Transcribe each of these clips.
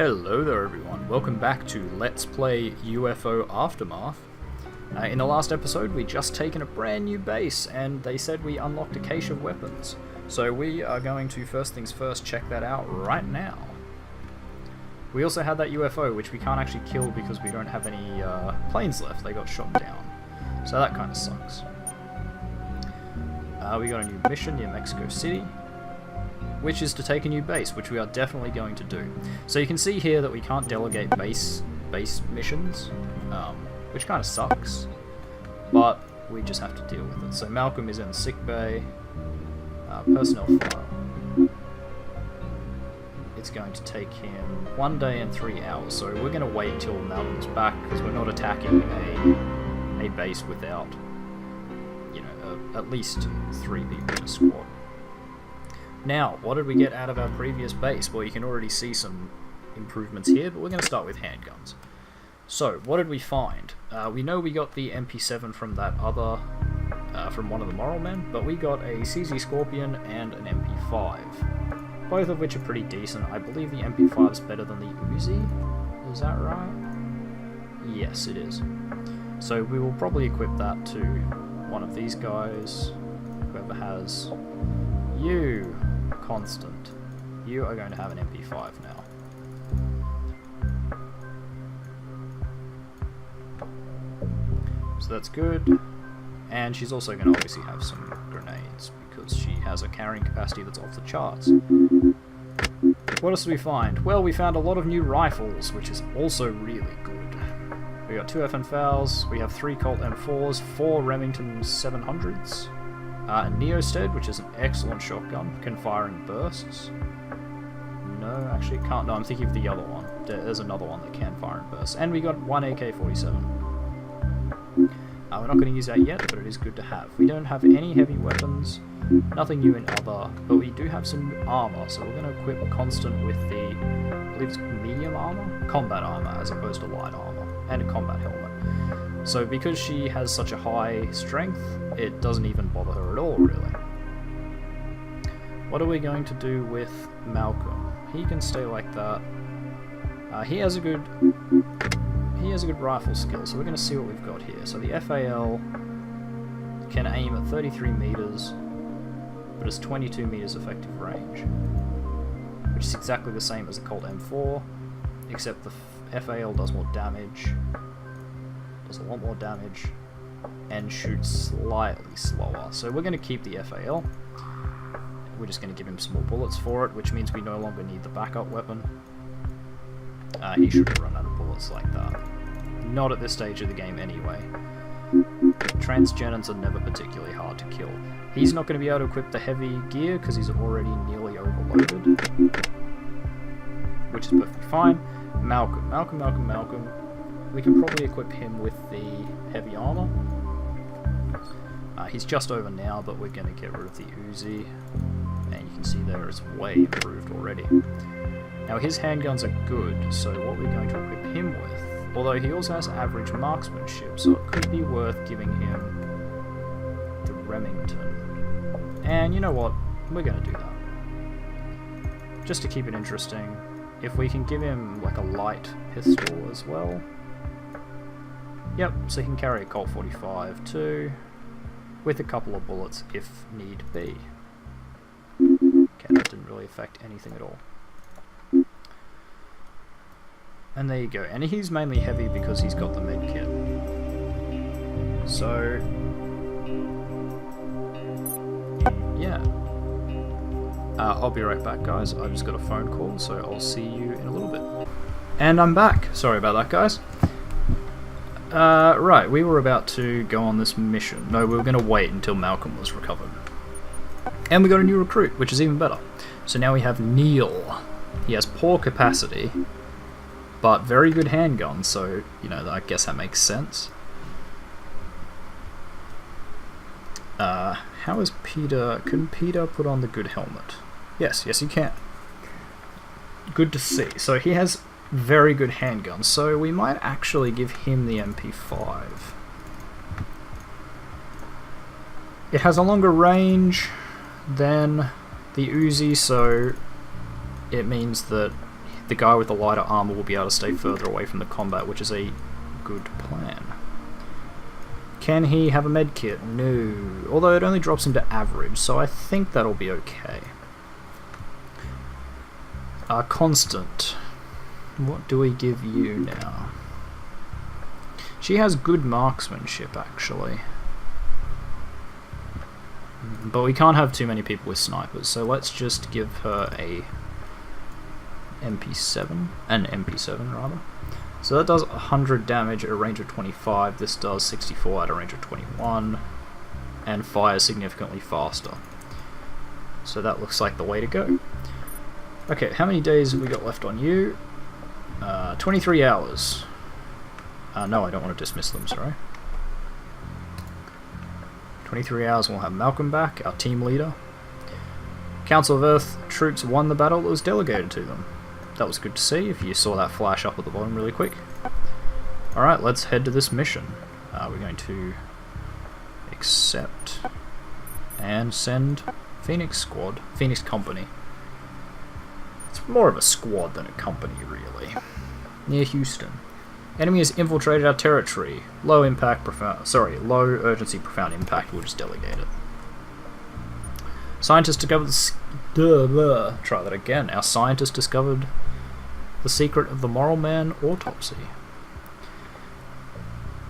Hello there everyone, welcome back to Let's Play UFO Aftermath. In the last episode we just taken a brand new base and they said we unlocked a cache of weapons. So we are going to first things first check that out right now. We also had that UFO which we can't actually kill because we don't have any planes left, they got shot down. So that kind of sucks. We got a new mission near Mexico City, which is to take a new base, which we are definitely going to do. So you can see here that we can't delegate base missions, which kind of sucks, but we just have to deal with it. So Malcolm is in sick bay, personnel file. It's going to take him 1 day and 3 hours, so we're going to wait till Malcolm's back, because we're not attacking a base without, you know, at least 3 people in a squad. Now, what did we get out of our previous base? Well, you can already see some improvements here, but we're going to start with handguns. So, what did we find? We know we got the MP7 from that other, from one of the Moral Men, but we got a CZ Scorpion and an MP5. Both of which are pretty decent. I believe the MP5 is better than the Uzi. Is that right? Yes, it is. So we will probably equip that to one of these guys, whoever has... You, Constant, you are going to have an MP5 now. So that's good, and she's also going to obviously have some grenades, because she has a carrying capacity that's off the charts. What else did we find? Well, we found a lot of new rifles, which is also really good. We got 2 FN FALs, we have 3 Colt M4s, 4 Remington 700s, a Neosted, which is an excellent shotgun, can fire in bursts. No, actually it can't. No, I'm thinking of the other one. There's another one that can fire in bursts. And we got 1 AK-47. We're not going to use that yet, but it is good to have. We don't have any heavy weapons, nothing new in other, but we do have some armor, so we're going to equip Constant with the, I believe it's medium armor? Combat armor, as opposed to light armor, and a combat helmet. So because she has such a high strength, it doesn't even bother her at all, really. What are we going to do with Malcolm? He can stay like that. He has a good rifle skill, so we're going to see what we've got here. So the FAL can aim at 33 meters, but it's 22 meters effective range, which is exactly the same as the Colt M4, except the FAL does more damage. Does a lot more damage, and shoots slightly slower. So we're going to keep the FAL. We're just going to give him some more bullets for it, which means we no longer need the backup weapon. He shouldn't run out of bullets like that. Not at this stage of the game anyway. Transgeners are never particularly hard to kill. He's not going to be able to equip the heavy gear because he's already nearly overloaded, which is perfectly fine. Malcolm. We can probably equip him with the heavy armor. He's just over now, but we're going to get rid of the Uzi. And you can see there it's way improved already. Now his handguns are good, so what we're going to equip him with, although he also has average marksmanship, so it could be worth giving him the Remington. And you know what? We're going to do that. Just to keep it interesting, if we can give him like a light pistol as well. Yep, so he can carry a Colt 45 too, with a couple of bullets if need be. Okay, that didn't really affect anything at all. And there you go, and he's mainly heavy because he's got the med kit. So, yeah. I'll be right back, guys. I've just got a phone call, so I'll see you in a little bit. And I'm back. Sorry about that, guys. Right, we were about to go on this mission. No, we were going to wait until Malcolm was recovered. And we got a new recruit, which is even better. So now we have Neil. He has poor capacity, but very good handgun, so, you know, I guess that makes sense. How is Peter... Can Peter put on the good helmet? Yes, he can. Good to see. So he has very good handgun, so we might actually give him the MP5. It has a longer range than the Uzi, so it means that the guy with the lighter armor will be able to stay further away from the combat, which is a good plan. Can he have a med kit? No. Although it only drops him to average, so I think that'll be okay. Constant. What do we give you now? She has good marksmanship, actually. But we can't have too many people with snipers, so let's just give her a MP7. An MP7, rather. So that does 100 damage at a range of 25, this does 64 at a range of 21, and fires significantly faster. So that looks like the way to go. Okay, how many days have we got left on you? 23 hours. No, I don't want to dismiss them, sorry. 23 hours and we'll have Malcolm back, our team leader. Council of Earth troops won the battle that was delegated to them. That was good to see, if you saw that flash up at the bottom really quick. Alright, let's head to this mission. We're going to accept and send Phoenix Company. It's more of a squad than a company, really. Near Houston. Enemy has infiltrated our territory. Low urgency, profound impact. We'll just delegate it. Scientists discovered try that again. Our scientists discovered the secret of the Moral Man autopsy.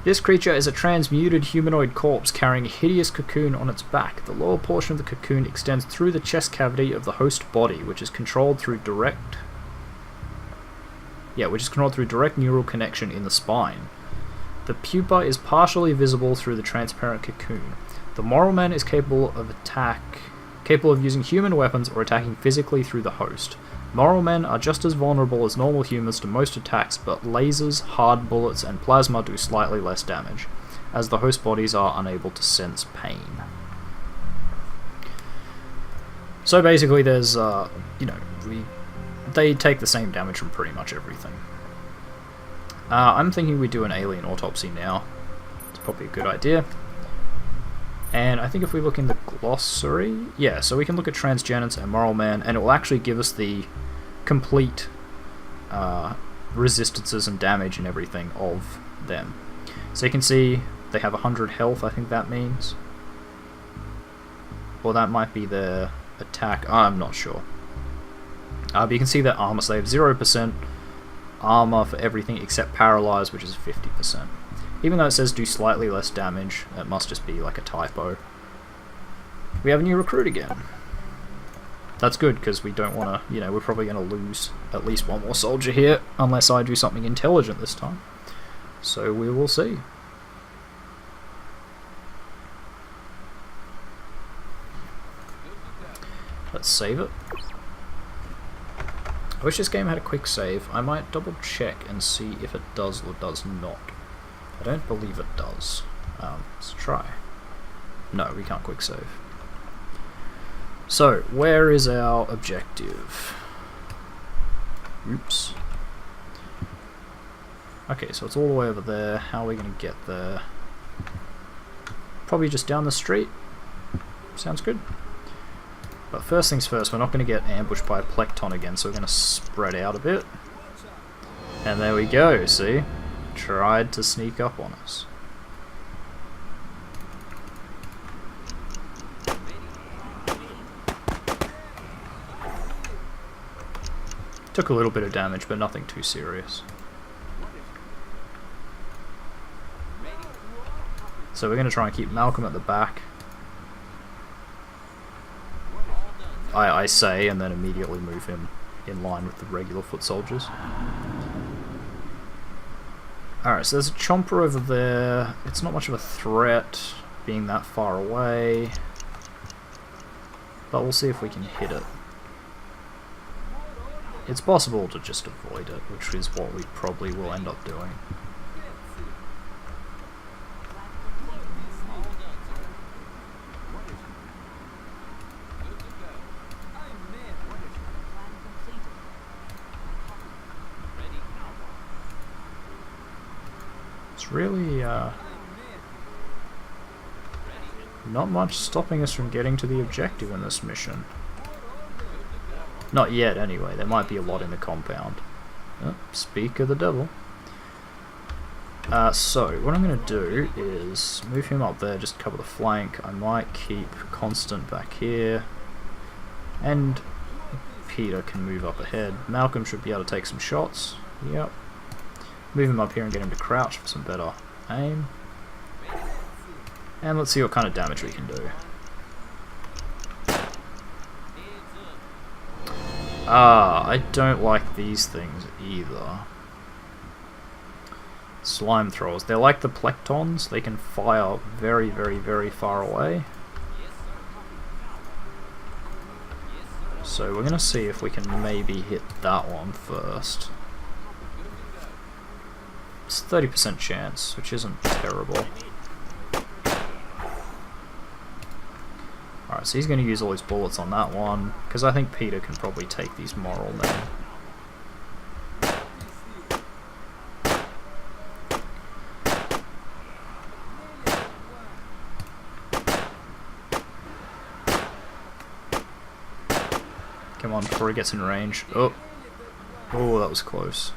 This creature is a transmuted humanoid corpse carrying a hideous cocoon on its back. The lower portion of the cocoon extends through the chest cavity of the host body, which is controlled through direct neural connection in the spine. The pupa is partially visible through the transparent cocoon. The Moral Man is capable of using human weapons or attacking physically through the host. Moral Men are just as vulnerable as normal humans to most attacks, but lasers, hard bullets, and plasma do slightly less damage, as the host bodies are unable to sense pain. So basically there's, they take the same damage from pretty much everything. I'm thinking we do an alien autopsy now. It's probably a good idea. And I think if we look in the glossary, yeah, so we can look at transgenets and Moral Man, and it will actually give us the complete resistances and damage and everything of them. So you can see they have 100 health, I think that means. Or that might be their attack, I'm not sure. But you can see their armor, so they have 0% armor for everything except paralyzed, which is 50%. Even though it says do slightly less damage, it must just be like a typo. We have a new recruit again. That's good, because we don't want to, we're probably going to lose at least one more soldier here, unless I do something intelligent this time. So we will see. Let's save it. I wish this game had a quick save. I might double check and see if it does or does not. I don't believe it does. Let's try. No, we can't quick save. So, where is our objective? Oops. Okay, so it's all the way over there. How are we going to get there? Probably just down the street. Sounds good. But first things first, we're not going to get ambushed by a Plecton again, so we're going to spread out a bit. And there we go, see? Tried to sneak up on us. Took a little bit of damage, but nothing too serious. So we're going to try and keep Malcolm at the back. I say, and then immediately move him in line with the regular foot soldiers. Alright, so there's a chomper over there. It's not much of a threat, being that far away. But we'll see if we can hit it. It's possible to just avoid it, which is what we probably will end up doing. It's really, not much stopping us from getting to the objective in this mission. Not yet, anyway. There might be a lot in the compound. Oh, speak of the devil. So, what I'm going to do is move him up there, just cover the flank. I might keep Constant back here. And Peter can move up ahead. Malcolm should be able to take some shots. Yep. Move him up here and get him to crouch for some better aim. And let's see what kind of damage we can do. I don't like these things either. Slime throwers. They're like the Plectons. They can fire very, very, very far away. So we're going to see if we can maybe hit that one first. It's a 30% chance, which isn't terrible. Alright, so he's going to use all his bullets on that one, because I think Peter can probably take these moral men. Come on, before he gets in range. Oh, oh, that was close.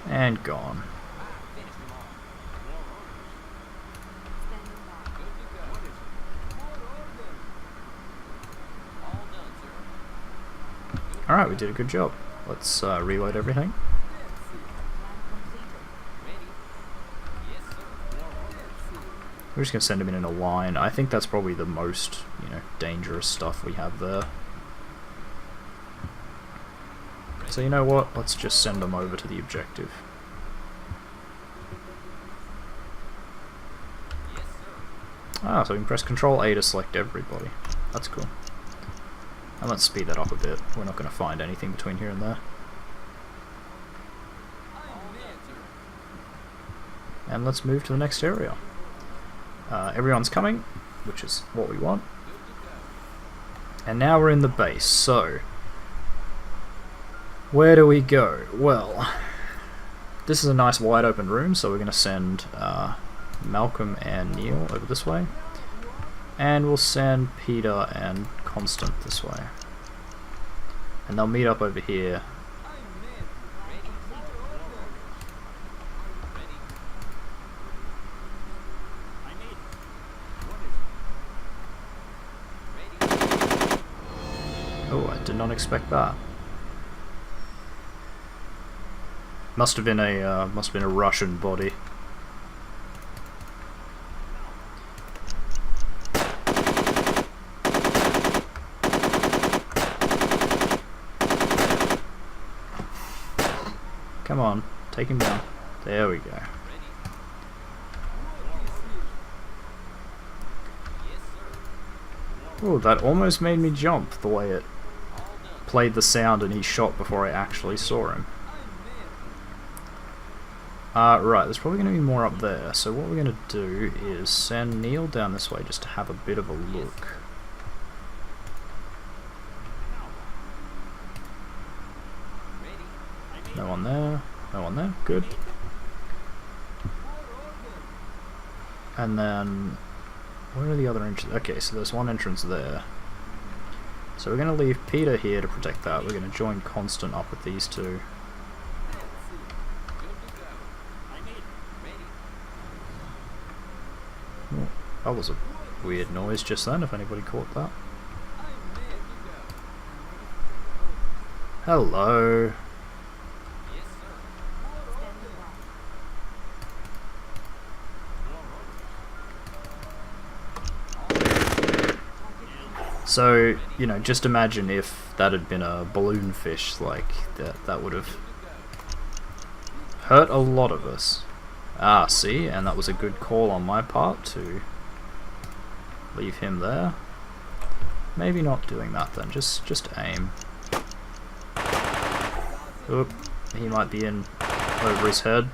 And gone. Alright, we did a good job. Let's reload everything. We're just going to send him in a line. I think that's probably the most, dangerous stuff we have there. So you know what? Let's just send them over to the objective. Ah, so we can press Control A to select everybody. That's cool. And let's speed that up a bit. We're not going to find anything between here and there. And let's move to the next area. Everyone's coming, which is what we want. And now we're in the base, so where do we go? Well, this is a nice wide open room, so we're going to send Malcolm and Neil over this way. And we'll send Peter and Constant this way. And they'll meet up over here. Oh, I did not expect that. Must have been a Russian body. Come on, take him down. There we go. Oh, that almost made me jump the way it played the sound and he shot before I actually saw him. Right, there's probably going to be more up there, so what we're going to do is send Neil down this way just to have a bit of a look. No one there, no one there, good. And then, where are the other entrances? Okay, so there's one entrance there. So we're going to leave Peter here to protect that. We're going to join Constant up with these two. Oh, that was a weird noise just then, if anybody caught that. Hello. So, just imagine if that had been a balloon fish, like, that would have hurt a lot of us. Ah, see, and that was a good call on my part to leave him there. Maybe not doing that then, just aim. Oop, he might be in over his head.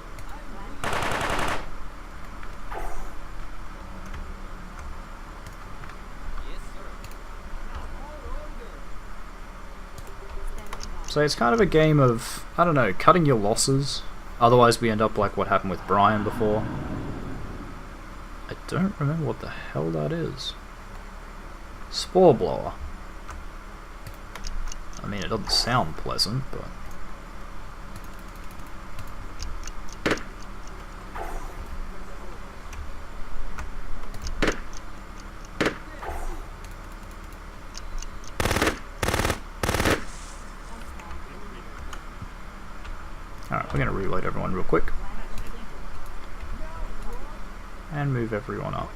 So it's kind of a game of, I don't know, cutting your losses. Otherwise we end up like what happened with Brian before. I don't remember what the hell that is. Spore blower. I mean, it doesn't sound pleasant, but... Alright, we're going to reload everyone real quick. And move everyone up.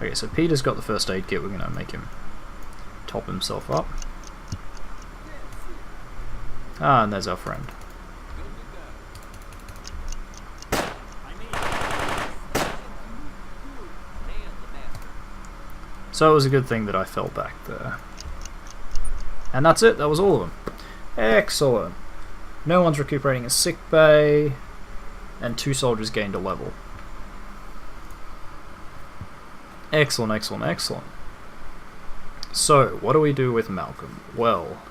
Okay, so Peter's got the first aid kit. We're going to make him top himself up. Ah, and there's our friend. So it was a good thing that I fell back there. And that's it, that was all of them. Excellent. No one's recuperating in sick bay, and 2 soldiers gained a level. Excellent, excellent, excellent. So, what do we do with Malcolm? Well,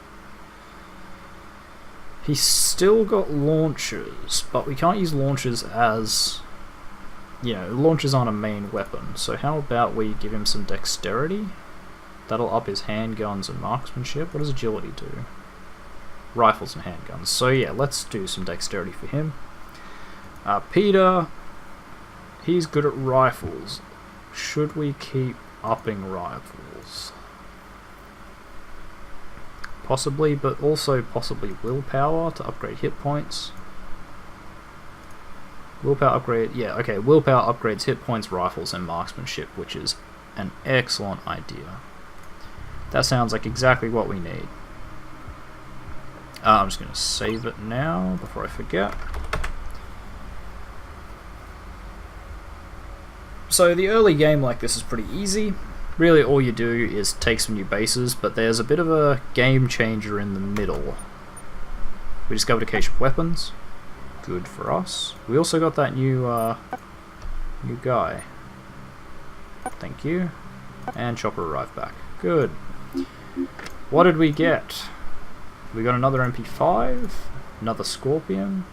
he's still got launchers, but we can't use launchers as... You know, launchers aren't a main weapon, so how about we give him some dexterity? That'll up his handguns and marksmanship. What does agility do? Rifles and handguns. So yeah, let's do some dexterity for him. Peter, he's good at rifles. Should we keep upping rifles? Possibly, but also possibly willpower to upgrade hit points. Willpower upgrade, yeah, okay, willpower upgrades hit points, rifles, and marksmanship, which is an excellent idea. That sounds like exactly what we need. I'm just going to save it now before I forget. So the early game like this is pretty easy. Really all you do is take some new bases, but there's a bit of a game changer in the middle. We discovered a cache of weapons. Good for us. We also got that new guy. Thank you. And Chopper arrived back. Good. What did we get? We got another MP5, another Scorpion,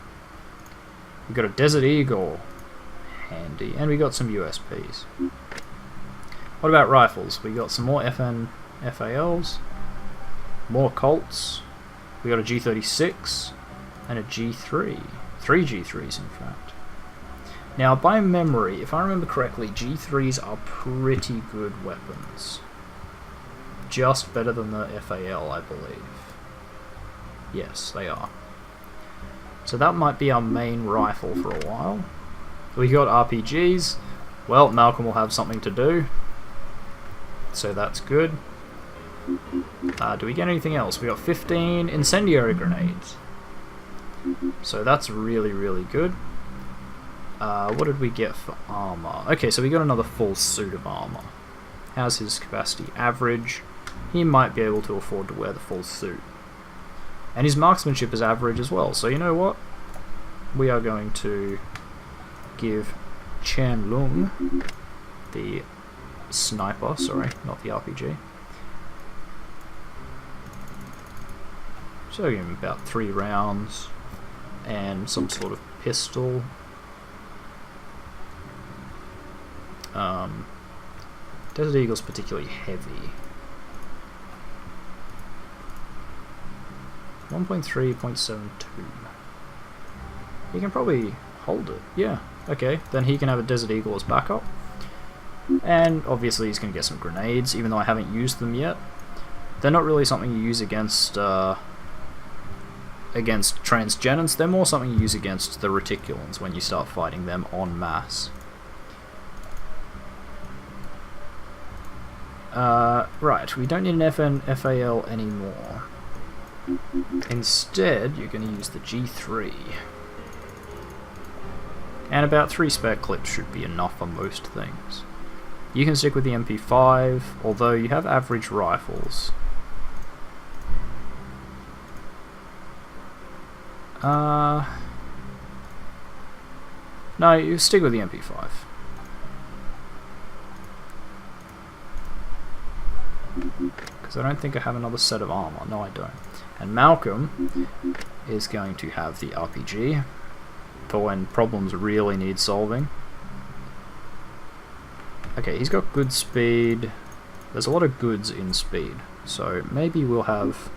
we got a Desert Eagle, handy, and we got some USPs. What about rifles? We got some more FN FALs, more Colts, we got a G36, and a G3. 3 G3s in fact. Now by memory, if I remember correctly, G3s are pretty good weapons. Just better than the FAL, I believe. Yes, they are. So that might be our main rifle for a while. We got RPGs. Well, Malcolm will have something to do. So that's good. Do we get anything else? We got 15 incendiary grenades. So that's really, really good. What did we get for armor? Okay, so we got another full suit of armor. How's his capacity? Average. He might be able to afford to wear the full suit. And his marksmanship is average as well, so you know what? We are going to give Chen Lung the sniper, sorry, not the RPG. So give him about 3 rounds and some sort of pistol. Desert Eagle's particularly heavy. 1.3.72. He can probably hold it. Yeah, okay. Then he can have a Desert Eagle as backup. And obviously he's going to get some grenades, even though I haven't used them yet. They're not really something you use against transgenants. They're more something you use against the reticulans when you start fighting them en masse. Right, we don't need an FN FAL anymore. Instead, you're going to use the G3. And about 3 spare clips should be enough for most things. You can stick with the MP5, although you have average rifles. No, you stick with the MP5. Because I don't think I have another set of armor. No, I don't. And Malcolm is going to have the RPG for when problems really need solving. Okay, he's got good speed. There's a lot of goods in speed, so maybe we'll have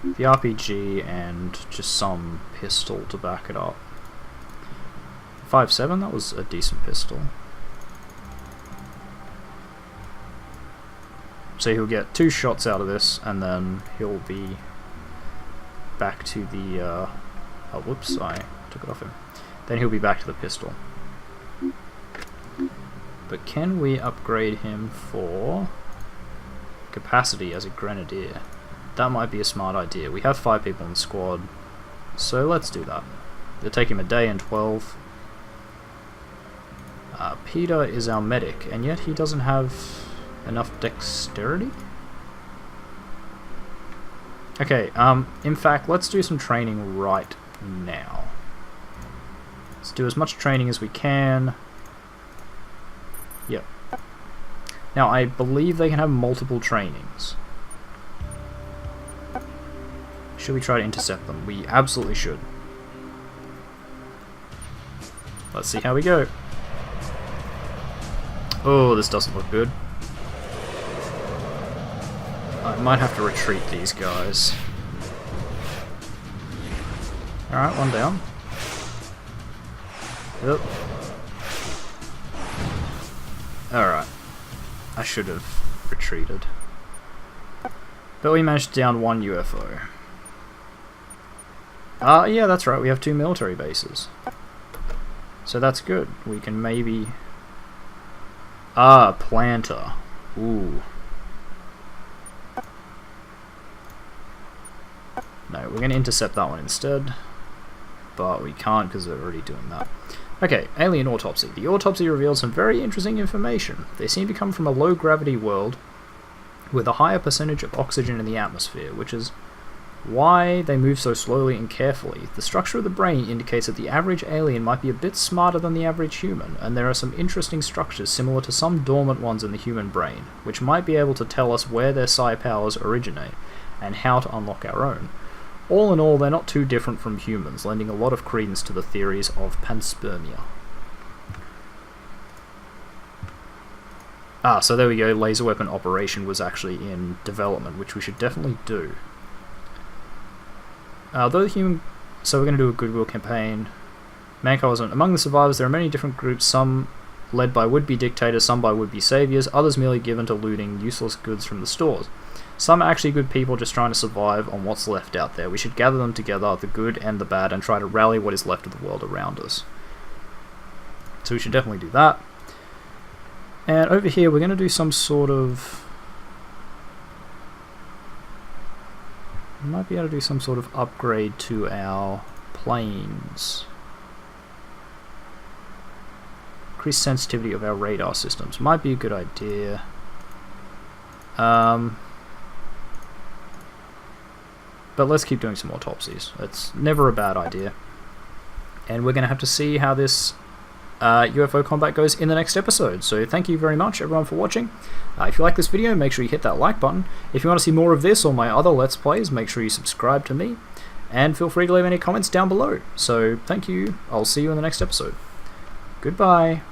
the RPG and just some pistol to back it up. 5.7, that was a decent pistol. So he'll get 2 shots out of this, and then he'll be back to the, oh whoops, I took it off him. Then he'll be back to the pistol. But can we upgrade him for capacity as a grenadier? That might be a smart idea. We have 5 people in the squad, so let's do that. It'll take him a day and 12. Peter is our medic, and yet he doesn't have enough dexterity? Okay, in fact, let's do some training right now. Let's do as much training as we can. Yep. Now, I believe they can have multiple trainings. Should we try to intercept them? We absolutely should. Let's see how we go. Oh, this doesn't look good. I might have to retreat these guys. Alright, one down. Yep. Alright. I should have retreated. But we managed to down 1 UFO. Yeah, that's right, we have 2 military bases. So that's good. We can maybe... planter. Ooh. No, we're going to intercept that one instead. But we can't because they're already doing that. Okay, alien autopsy. The autopsy reveals some very interesting information. They seem to come from a low-gravity world with a higher percentage of oxygen in the atmosphere, which is why they move so slowly and carefully. The structure of the brain indicates that the average alien might be a bit smarter than the average human, and there are some interesting structures similar to some dormant ones in the human brain, which might be able to tell us where their psi powers originate, and how to unlock our own. All in all, they're not too different from humans, lending a lot of credence to the theories of panspermia. So there we go, laser weapon operation was actually in development, which we should definitely do. So we're going to do a goodwill campaign. Mankind wasn't among the survivors. There are many different groups, some led by would-be dictators, some by would-be saviors, others merely given to looting useless goods from the stores. Some are actually good people just trying to survive on what's left out there. We should gather them together, the good and the bad, and try to rally what is left of the world around us. So we should definitely do that. And over here we're going to do some sort of... we might be able to do some sort of upgrade to our planes. Increase sensitivity of our radar systems. Might be a good idea. But let's keep doing some autopsies. It's never a bad idea. And we're going to have to see how this UFO combat goes in the next episode. So thank you very much everyone for watching. If you like this video, make sure you hit that like button. If you want to see more of this or my other Let's Plays, make sure you subscribe to me. And feel free to leave any comments down below. So thank you. I'll see you in the next episode. Goodbye.